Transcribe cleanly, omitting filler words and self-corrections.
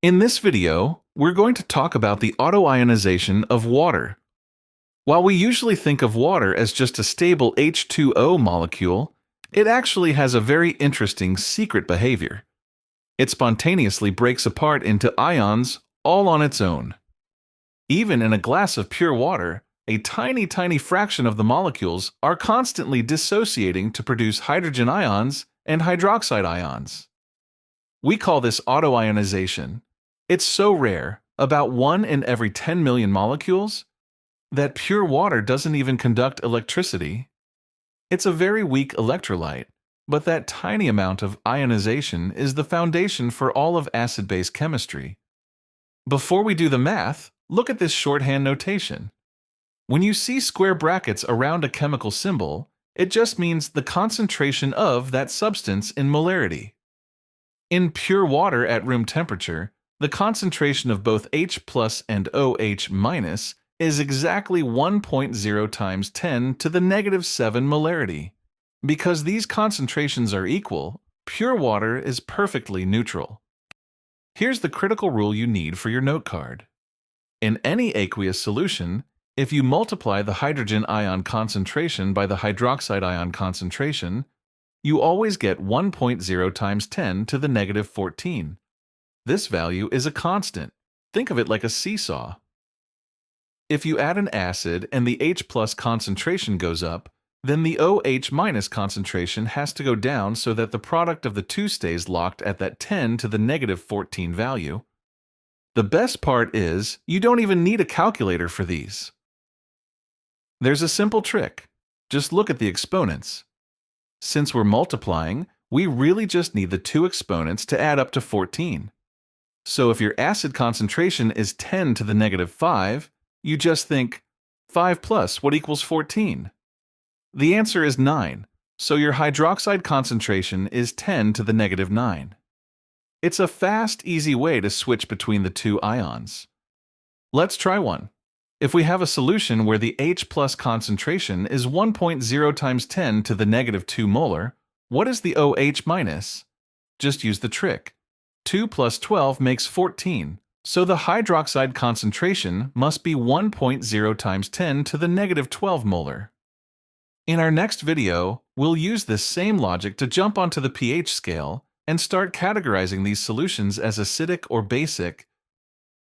In this video, we're going to talk about the autoionization of water. While we usually think of water as just a stable H2O molecule, it actually has a very interesting secret behavior. It spontaneously breaks apart into ions all on its own. Even in a glass of pure water, a tiny fraction of the molecules are constantly dissociating to produce hydrogen ions and hydroxide ions. We call this autoionization. It's so rare, about 1 in every 10 million molecules, that pure water doesn't even conduct electricity. It's a very weak electrolyte, but that tiny amount of ionization is the foundation for all of acid-base chemistry. Before we do the math, look at this shorthand notation. When you see square brackets around a chemical symbol, it just means the concentration of that substance in molarity. In pure water at room temperature, the concentration of both H plus and OH minus is exactly 1.0 times 10 to the negative 7 molarity. Because these concentrations are equal, pure water is perfectly neutral. Here's the critical rule you need for your note card. In any aqueous solution, if you multiply the hydrogen ion concentration by the hydroxide ion concentration, you always get 1.0 times 10 to the negative 14. This value is a constant. Think of it like a seesaw. If you add an acid and the H plus concentration goes up, then the OH minus concentration has to go down so that the product of the two stays locked at that 10 to the negative 14 value. The best part is you don't even need a calculator for these. There's a simple trick. Just look at the exponents. Since we're multiplying, we really just need the two exponents to add up to 14. So if your acid concentration is 10 to the negative 5, you just think, 5 plus what equals 14? The answer is 9, so your hydroxide concentration is 10 to the negative 9. It's a fast, easy way to switch between the two ions. Let's try one. If we have a solution where the H plus concentration is 1.0 times 10 to the negative 2 molar, what is the OH minus? Just use the trick. 2 plus 12 makes 14, so the hydroxide concentration must be 1.0 times 10 to the negative 12 molar. In our next video, we'll use this same logic to jump onto the pH scale and start categorizing these solutions as acidic or basic